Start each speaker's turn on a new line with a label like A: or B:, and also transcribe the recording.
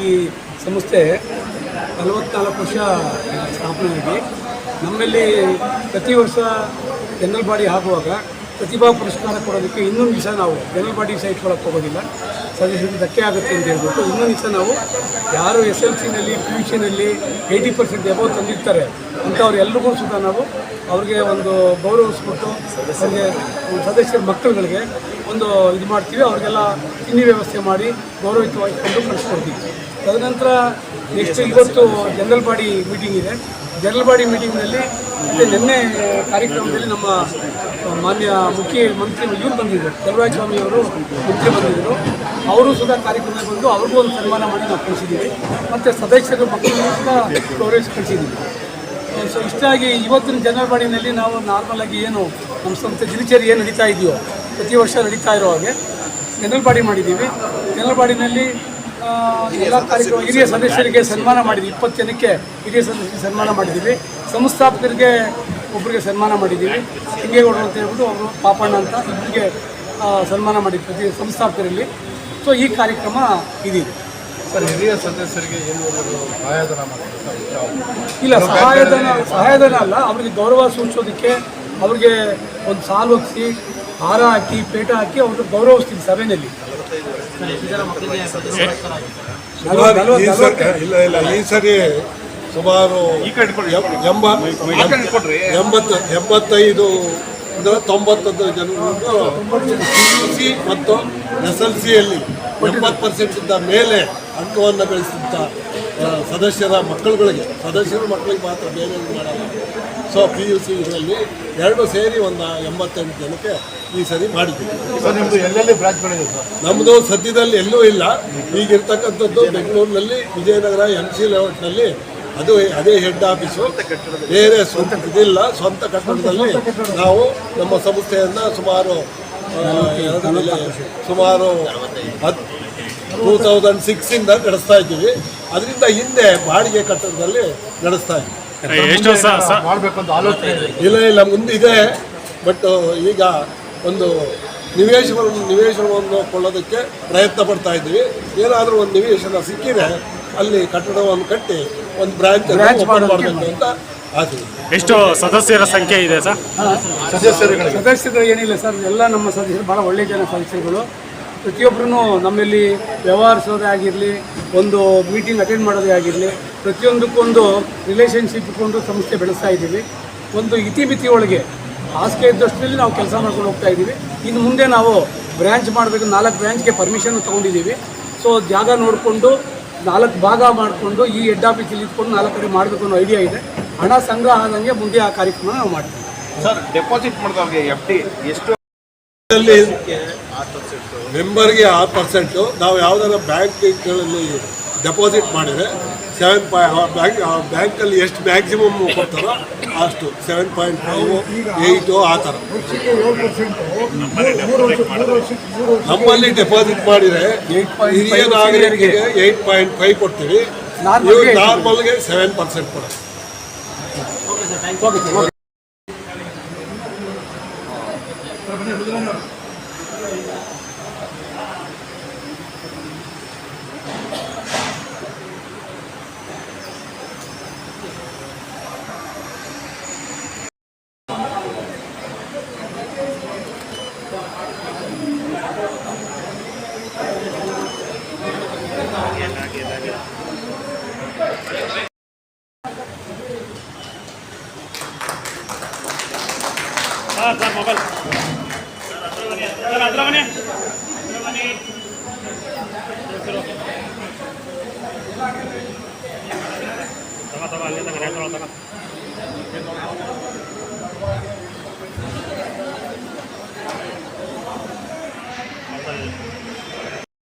A: ಈ ಸಂಸ್ಥೆ 44 ವರ್ಷ ಸ್ಥಾಪನೆಯಾಗಿ ನಮ್ಮಲ್ಲಿ ಪ್ರತಿ ವರ್ಷ ಜನರಲ್ ಬಾಡಿ ಆಗುವಾಗ ಪ್ರತಿಭಾ ಪುರಸ್ಕಾರ ಕೊಡೋದಕ್ಕೆ ಇನ್ನೊಂದು ದಿವಸ ನಾವು ಜನರಲ್ ಬಾಡಿ ಸೈಟ್ಗಳಕ್ಕೆ ಹೋಗೋದಿಲ್ಲ, ಸದಸ್ಯರಿಗೆ ಧಕ್ಕೆ ಆಗುತ್ತೆ ಅಂತ ಹೇಳ್ಬಿಟ್ಟು ಇನ್ನೊಂದು ದಿವಸ ನಾವು ಯಾರು SLCನಲ್ಲಿ PUCನಲ್ಲಿ 80% ಎಬೋ ತಂದಿರ್ತಾರೆ ಅಂಥವ್ರು ಎಲ್ರಿಗೂ ಸುತ ನಾವು ಅವ್ರಿಗೆ ಒಂದು ಗೌರವಿಸ್ಬಿಟ್ಟು ಅವ್ರಿಗೆ ಸದಸ್ಯರ ಮಕ್ಕಳುಗಳಿಗೆ ಒಂದು ಇದು ಮಾಡ್ತೀವಿ, ಅವ್ರಿಗೆಲ್ಲ ತಿಂಡಿ ವ್ಯವಸ್ಥೆ ಮಾಡಿ ಗೌರವಯುತವಾಗಿ ಕಳಿಸ್ಕೊಡ್ತೀವಿ. ತದನಂತರ ನೆಕ್ಸ್ಟ್ ಇವತ್ತು ಜನರಲ್ ಬಾಡಿ ಮೀಟಿಂಗ್ ಇದೆ. ಜನರಲ್ ಬಾಡಿ ಮೀಟಿಂಗ್ನಲ್ಲಿ ಮತ್ತು ನಿನ್ನೆ ಕಾರ್ಯಕ್ರಮದಲ್ಲಿ ನಮ್ಮ ಮಾನ್ಯ ಮುಖ್ಯಮಂತ್ರಿ ಇವರು ಬಂದಿದ್ದರು, ಚಲುವರಾಯ ಸ್ವಾಮಿಯವರು ಮಂತ್ರಿ ಬಂದಿದ್ದರು. ಅವರು ಸುಧಾ ಕಾರ್ಯಕ್ರಮಕ್ಕೆ ಬಂದು ಅವ್ರಿಗೂ ಒಂದು ಸನ್ಮಾನ ಮಾಡಿ ನಾವು ಕಳಿಸಿದ್ದೀವಿ. ಮತ್ತು ಸದಸ್ಯರು ಮಕ್ಕಳಿಗೂ ಕೂಡ ಗೌರವಿಸಿ ಕಳಿಸಿದ್ದೀವಿ. ಸೊ ಇಷ್ಟಾಗಿ ಇವತ್ತಿನ ಜನರಲ್ ಬಾಡಿನಲ್ಲಿ ನಾವು ನಾರ್ಮಲಾಗಿ ಏನು ನಮ್ಮ ಸಂಸ್ಥೆ ದಿನಚರಿ ಏನು ನಡೀತಾ ಇದೆಯೋ ಪ್ರತಿ ವರ್ಷ ನಡೀತಾ ಇರೋ ಹಾಗೆ ಜನರಲ್ ಬಾಡಿ ಮಾಡಿದ್ದೀವಿ. ಜನರಲ್ ಬಾಡಿನಲ್ಲಿ ಎಲ್ಲ ಕಾರ್ಯಕ್ರಮ ಹಿರಿಯ ಸದಸ್ಯರಿಗೆ ಸನ್ಮಾನ ಮಾಡಿದ್ದೀವಿ. 20 ಜನಕ್ಕೆ ಹಿರಿಯ ಸದಸ್ಯರಿಗೆ ಸನ್ಮಾನ ಮಾಡಿದ್ದೀವಿ. ಸಂಸ್ಥಾಪಕರಿಗೆ ಒಬ್ಬರಿಗೆ ಸನ್ಮಾನ ಮಾಡಿದ್ದೀವಿ. ಹಿಂಗೇಗೌಡರು ಅಂತ ಹೇಳ್ಬಿಟ್ಟು ಅವರು ಪಾಪಣ್ಣ ಅಂತ ಇಬ್ಬರಿಗೆ ಸನ್ಮಾನ ಮಾಡಿದ್ವಿ ಪ್ರತಿ ಸಂಸ್ಥಾಪಕರಲ್ಲಿ. ಸೊ ಈ ಕಾರ್ಯಕ್ರಮ ಇದೀವಿ
B: ಸರ್. ಹಿರಿಯ ಸದಸ್ಯರಿಗೆ ಏನು ಸಹಾಯಧನ
A: ಇಲ್ಲ, ಸಹಾಯಧನ ಅಲ್ಲ, ಅವರಿಗೆ ಗೌರವ ಸೂಚಿಸೋದಕ್ಕೆ ಅವ್ರಿಗೆ ಒಂದು ಸಾಲು ಹೊತ್ತಿಸಿ ಹಾರ ಹಾಕಿ ಪೇಟ ಹಾಕಿ ಅವ್ರಿಗೆ ಗೌರವಿಸ್ತೀವಿ ಸಭೆಯಲ್ಲಿ.
B: ಈ ಸರಿ ಸುಮಾರು 85 90 ಜನರು ಮತ್ತು SLCಯಲ್ಲಿ 80% ಮೇಲೆ ಅಂಕವನ್ನು ಗಳಿಸಿದಂಥ ಸದಸ್ಯರ ಮಕ್ಕಳುಗಳಿಗೆ ಮಾತ್ರ ಬೇರೆ ಮಾಡಲ್ಲ. ಸೊ PUC ಇದರಲ್ಲಿ 2 ಸೇರಿ ಒಂದು 88 ಜನಕ್ಕೆ ಈ ಸರಿ ಮಾಡಿದ್ದೀವಿ.
C: ನಿಮ್ಮದು ಎಲ್ಲೆಲ್ಲಿ ಬ್ರಾಂಚ್ಗಳಿದೆ ಸರ್?
B: ನಮ್ಮದು ಸದ್ಯದಲ್ಲಿ ಎಲ್ಲೂ ಇಲ್ಲ. ಈಗಿರ್ತಕ್ಕಂಥದ್ದು ಬೆಂಗಳೂರಿನಲ್ಲಿ ವಿಜಯನಗರ MC ಲೇಔಟ್ನಲ್ಲಿ ಅದೇ ಹೆಡ್ ಆಫೀಸು. ಬೇರೆ ಸ್ವಂತ ಇದಿಲ್ಲ. ಸ್ವಂತ ಕಟ್ಟಡದಲ್ಲಿ ನಾವು ನಮ್ಮ ಸಂಸ್ಥೆಯನ್ನು ಸುಮಾರು 2006 ನಡೆಸ್ತಾ ಇದ್ದೀವಿ. ಅದರಿಂದ ಹಿಂದೆ ಬಾಡಿಗೆ ಕಟ್ಟಡದಲ್ಲಿ ನಡೆಸ್ತಾ ಇದ್ದೀವಿ. ಇಲ್ಲ ಮುಂದಿದೆ. ಬಟ್ ಈಗ ಒಂದು ನಿವೇಶನವನ್ನು ಕೊಳ್ಳೋದಕ್ಕೆ ಪ್ರಯತ್ನ ಪಡ್ತಾ ಇದ್ದೀವಿ. ಏನಾದರೂ ಒಂದು ನಿವೇಶನ ಸಿಕ್ಕಿದ್ರೆ ಅಲ್ಲಿ ಕಟ್ಟಡವನ್ನು ಕಟ್ಟಿ ಒಂದು ಬ್ರಾಂಚ್ ಮಾಡಬೇಕು ಅಂತ ಆಸೆ.
D: ಎಷ್ಟು ಸದಸ್ಯರ ಸಂಖ್ಯೆ ಇದೆ ಸರ್?
A: ಸದಸ್ಯರು ಏನಿಲ್ಲ ಸರ್, ಎಲ್ಲ ನಮ್ಮ ಸದಸ್ಯರು ಭಾಳ ಒಳ್ಳೆಯ ಜನ ಸದಸ್ಯರುಗಳು. ಪ್ರತಿಯೊಬ್ಬರೂ ನಮ್ಮಲ್ಲಿ ವ್ಯವಹರಿಸೋದೇ ಆಗಿರಲಿ, ಒಂದು ಮೀಟಿಂಗ್ ಅಟೆಂಡ್ ಮಾಡೋದೇ ಆಗಿರಲಿ, ಪ್ರತಿಯೊಂದಕ್ಕೊಂದು ರಿಲೇಷನ್ಶಿಪ್ ಇಟ್ಕೊಂಡು ಸಂಸ್ಥೆ ಬೆಳೆಸ್ತಾ ಇದ್ದೀವಿ. ಒಂದು ಇತಿಮಿತಿ ಒಳಗೆ ಹಾಸಿಗೆ ಇದ್ದಷ್ಟರಲ್ಲಿ ನಾವು ಕೆಲಸ ಮಾಡ್ಕೊಂಡು ಹೋಗ್ತಾ ಇದ್ದೀವಿ. ಇನ್ನು ಮುಂದೆ ನಾವು ಬ್ರ್ಯಾಂಚ್ ಮಾಡಬೇಕು. 4 ಬ್ರ್ಯಾಂಚ್ಗೆ ಪರ್ಮಿಷನ್ ತೊಗೊಂಡಿದ್ದೀವಿ. ಸೊ ಜಾಗ ನೋಡಿಕೊಂಡು 4 ಭಾಗ ಮಾಡಿಕೊಂಡು ಈ ಹೆಡ್ ಆಫೀಸಲ್ಲಿ ಇಟ್ಕೊಂಡು 4 ಕಡೆ ಮಾಡಬೇಕು ಅನ್ನೋ ಐಡಿಯಾ ಇದೆ. ಹಣ ಸಂಗ್ರಹ ಆದಂಗೆ ಮುಂದೆ ಆ ಕಾರ್ಯಕ್ರಮ ನಾವು ಮಾಡ್ತೀವಿ.
C: ಸರ್, ಡೆಪಾಸಿಟ್ ಮಾಡಿದವ್ರಿಗೆ FD ಎಷ್ಟು?
B: ಮೆಂಬರ್ಗೆ 6%. ನಾವು ಯಾವುದಾದ್ರು ಬ್ಯಾಂಕ್ಗಳಲ್ಲಿ ಡೆಪಾಸಿಟ್ ಮಾಡಿದರೆ 7 ಬ್ಯಾಂಕಲ್ಲಿ ಎಷ್ಟು ಮ್ಯಾಕ್ಸಿಮಮ್ ಕೊಡ್ತಾರೋ ಅಷ್ಟು 7.5, 8 ಆ ಥರ ನಮ್ಮಲ್ಲಿ ಡೆಪಾಸಿಟ್ ಮಾಡಿದರೆ ಹಿರಿಯ ನಾಗರಿಕರಿಗೆ 8.5 ಕೊಡ್ತೀವಿ. ನಾರ್ಮಲ್ಗೆ 7% ಕೊಡ್ತೀವಿ.
D: ಸರ್ ಮೊಬೈಲ್ ಸರ್ ಹತ್ರ ಬನ್ನಿ. ತಗ ಅಲ್ಲಿ ತಗ